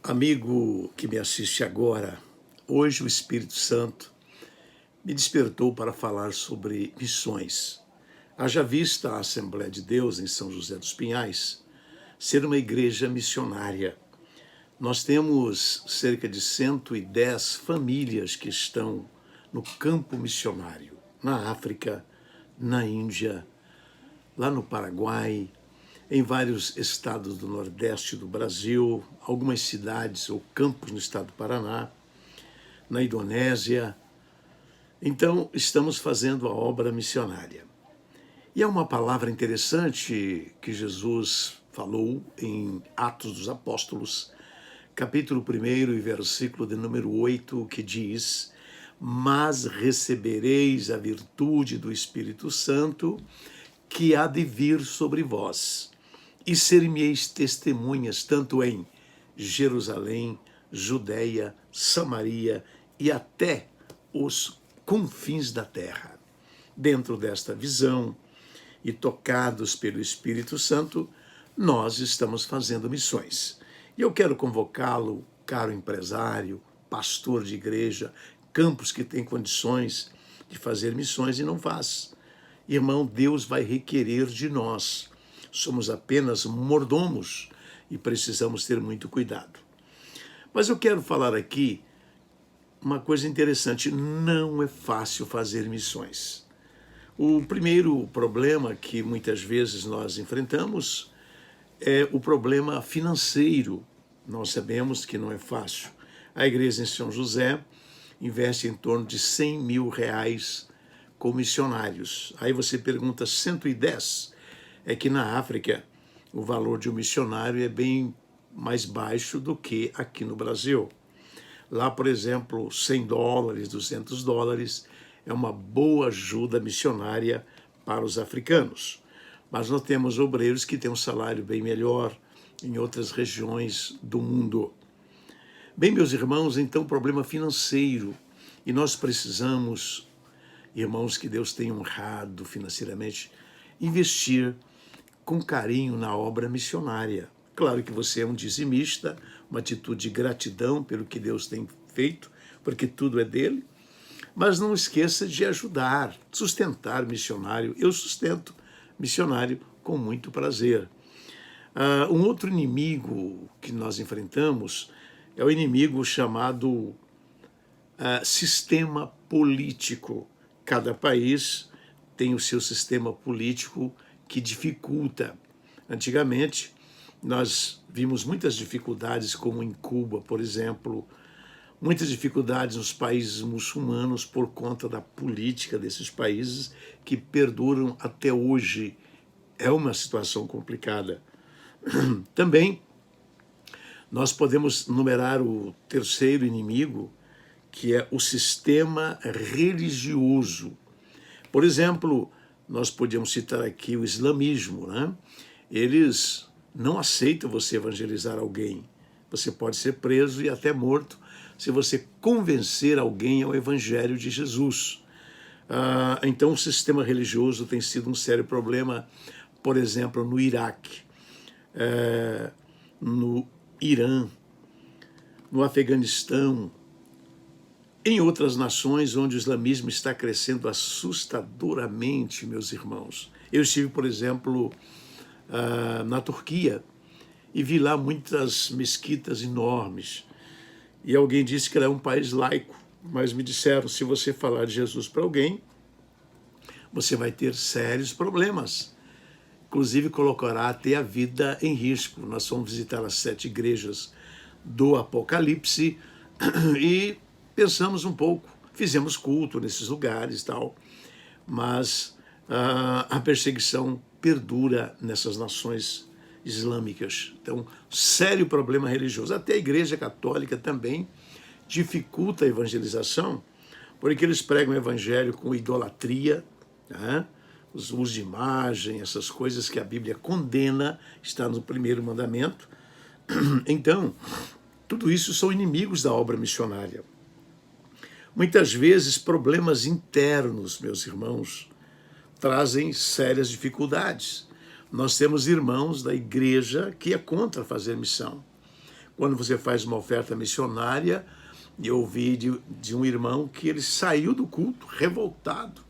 Amigo que me assiste agora, hoje o Espírito Santo me despertou para falar sobre missões. Haja vista a Assembleia de Deus em São José dos Pinhais ser uma igreja missionária. Nós temos cerca de 110 famílias que estão no campo missionário, na África, na Índia, lá no Paraguai, em vários estados do Nordeste do Brasil, algumas cidades ou campos no estado do Paraná, na Indonésia. Então, estamos fazendo a obra missionária. E é uma palavra interessante que Jesus falou em Atos dos Apóstolos, capítulo 1 e versículo de número 8, que diz: mas recebereis a virtude do Espírito Santo, que há de vir sobre vós, e ser-me-eis testemunhas tanto em Jerusalém, Judeia, Samaria e até os confins da terra. Dentro desta visão e tocados pelo Espírito Santo, nós estamos fazendo missões. E eu quero convocá-lo, caro empresário, pastor de igreja, campos que tem condições de fazer missões e não faz. Irmão, Deus vai requerer de nós. Somos apenas mordomos e precisamos ter muito cuidado. Mas eu quero falar aqui uma coisa interessante: não é fácil fazer missões. O primeiro problema que muitas vezes nós enfrentamos é o problema financeiro. Nós sabemos que não é fácil. A igreja em São José investe em torno de R$100 mil com missionários. Aí você pergunta, 110? É que na África o valor de um missionário é bem mais baixo do que aqui no Brasil. Lá, por exemplo, $100, $200 é uma boa ajuda missionária para os africanos. Mas nós temos obreiros que têm um salário bem melhor em outras regiões do mundo. Bem, meus irmãos, então, problema financeiro. E nós precisamos, irmãos que Deus tem honrado financeiramente, investir com carinho na obra missionária. Claro que você é um dizimista, uma atitude de gratidão pelo que Deus tem feito, porque tudo é dele, mas não esqueça de ajudar, sustentar missionário. Eu sustento missionário com muito prazer. Um outro inimigo que nós enfrentamos é o inimigo chamado sistema político. Cada país tem o seu sistema político que dificulta. Antigamente, nós vimos muitas dificuldades, como em Cuba, por exemplo, muitas dificuldades nos países muçulmanos por conta da política desses países que perduram até hoje. É uma situação complicada. Também nós podemos numerar o terceiro inimigo, que é o sistema religioso. Por exemplo, nós podemos citar aqui o islamismo, né? Eles não aceitam você evangelizar alguém. Você pode ser preso e até morto se você convencer alguém ao evangelho de Jesus. Então, o sistema religioso tem sido um sério problema, por exemplo, no Iraque, no Irã, no Afeganistão, em outras nações onde o islamismo está crescendo assustadoramente, meus irmãos. Eu estive, por exemplo, na Turquia e vi lá muitas mesquitas enormes. E alguém disse que era um país laico, mas me disseram, se você falar de Jesus para alguém, você vai ter sérios problemas. Inclusive colocará até a vida em risco. Nós fomos visitar as 7 igrejas do Apocalipse e pensamos um pouco, fizemos culto nesses lugares e tal, mas a perseguição perdura nessas nações islâmicas. Então, sério problema religioso. Até a Igreja Católica também dificulta a evangelização, porque eles pregam o evangelho com idolatria, né? Os usos de imagem, essas coisas que a Bíblia condena, está no primeiro mandamento. Então, tudo isso são inimigos da obra missionária. Muitas vezes, problemas internos, meus irmãos, trazem sérias dificuldades. Nós temos irmãos da igreja que é contra fazer missão. Quando você faz uma oferta missionária, eu ouvi de um irmão que ele saiu do culto revoltado.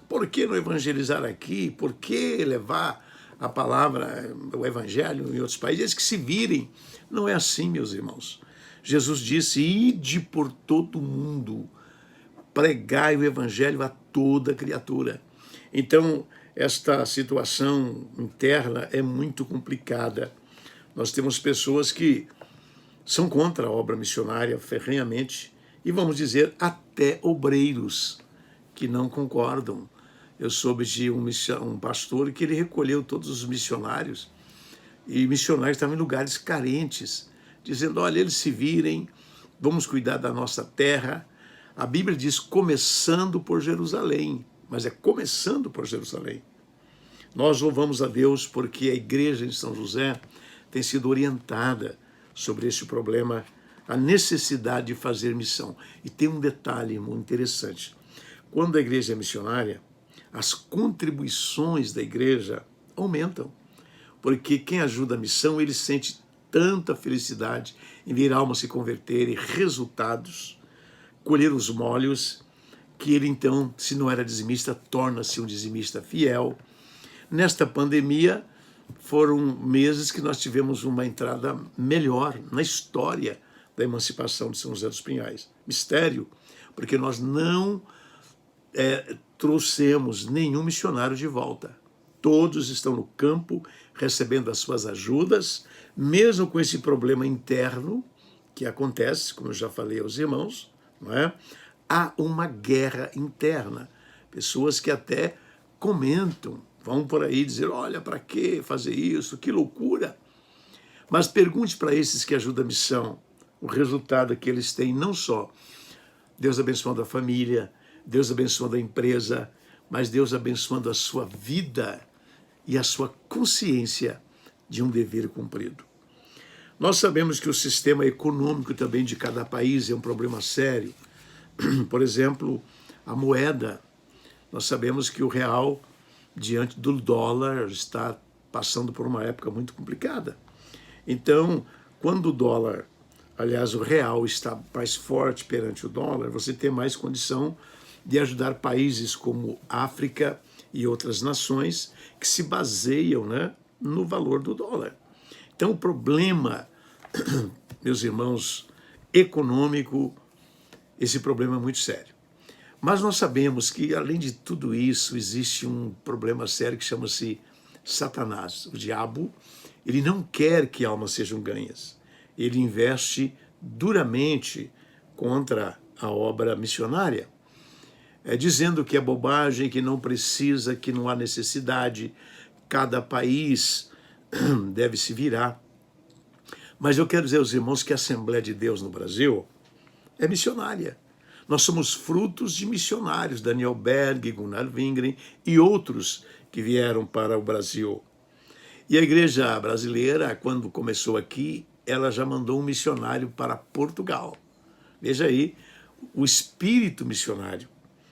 Por que não evangelizar aqui? Por que levar a palavra, o evangelho em outros países? Eles que se virem. Não é assim, meus irmãos. Jesus disse, ide por todo mundo, pregai o evangelho a toda criatura. Então, esta situação interna é muito complicada. Nós temos pessoas que são contra a obra missionária ferrenhamente e, vamos dizer, até obreiros que não concordam. Eu soube de um pastor que ele recolheu todos os missionários e missionários estavam em lugares carentes, dizendo, olha, eles se virem, vamos cuidar da nossa terra. A Bíblia diz, começando por Jerusalém, mas é começando por Jerusalém. Nós louvamos a Deus porque a igreja em São José tem sido orientada sobre esse problema, a necessidade de fazer missão. E tem um detalhe muito interessante. Quando a igreja é missionária, as contribuições da igreja aumentam, porque quem ajuda a missão, ele sente tanta felicidade em ver almas se converterem, resultados, colher os molhos, que ele então, se não era dizimista, torna-se um dizimista fiel. Nesta pandemia, foram meses que nós tivemos uma entrada melhor na história da emancipação de São José dos Pinhais. Mistério, porque nós não trouxemos nenhum missionário de volta. Todos estão no campo, recebendo as suas ajudas, mesmo com esse problema interno que acontece, como eu já falei aos irmãos, não é? Há uma guerra interna. Pessoas que até comentam, vão por aí dizer, olha, para que fazer isso? Que loucura! Mas pergunte para esses que ajudam a missão o resultado que eles têm, não só Deus abençoando a família, Deus abençoando a empresa, mas Deus abençoando a sua vida e a sua consciência de um dever cumprido. Nós sabemos que o sistema econômico também de cada país é um problema sério. Por exemplo, a moeda. Nós sabemos que o real, diante do dólar, está passando por uma época muito complicada. Então, quando o dólar, aliás, o real está mais forte perante o dólar, você tem mais condição de ajudar países como África e outras nações que se baseiam, né, no valor do dólar. Então, o problema, meus irmãos, econômico, esse problema é muito sério. Mas nós sabemos que, além de tudo isso, existe um problema sério que chama-se Satanás. O diabo, ele não quer que almas sejam ganhas. Ele investe duramente contra a obra missionária, dizendo que é bobagem, que não precisa, que não há necessidade, cada país deve se virar. Mas eu quero dizer aos irmãos que a Assembleia de Deus no Brasil é missionária. Nós somos frutos de missionários, Daniel Berg, Gunnar Wingren e outros que vieram para o Brasil. E a igreja brasileira, quando começou aqui, ela já mandou um missionário para Portugal. Veja aí o espírito missionário.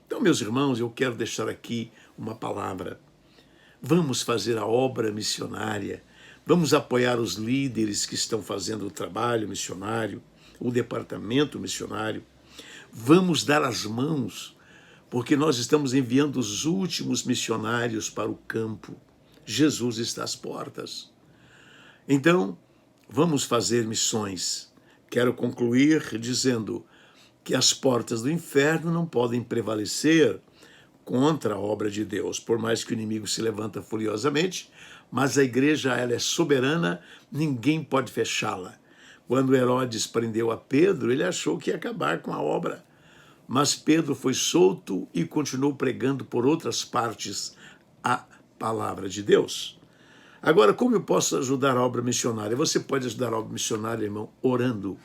Então, meus irmãos, eu quero deixar aqui uma palavra. Vamos fazer a obra missionária, vamos apoiar os líderes que estão fazendo o trabalho missionário, o departamento missionário. Vamos dar as mãos, porque nós estamos enviando os últimos missionários para o campo. Jesus está às portas. Então, vamos fazer missões. Quero concluir dizendo que as portas do inferno não podem prevalecer contra a obra de Deus, por mais que o inimigo se levanta furiosamente, mas a igreja ela é soberana, ninguém pode fechá-la. Quando Herodes prendeu a Pedro, ele achou que ia acabar com a obra, mas Pedro foi solto e continuou pregando por outras partes a palavra de Deus. Agora, como eu posso ajudar a obra missionária? Você pode ajudar a obra missionária, irmão, orando.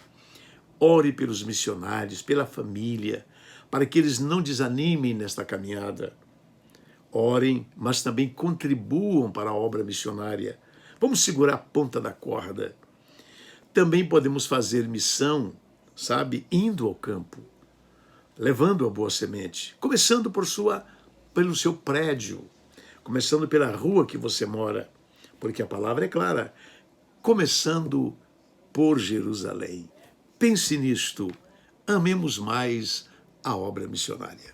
Ore pelos missionários, pela família, para que eles não desanimem nesta caminhada. Orem, mas também contribuam para a obra missionária. Vamos segurar a ponta da corda. Também podemos fazer missão, sabe, indo ao campo, levando a boa semente, começando pelo seu prédio, começando pela rua que você mora, porque a palavra é clara, começando por Jerusalém. Pense nisto, amemos mais a obra missionária.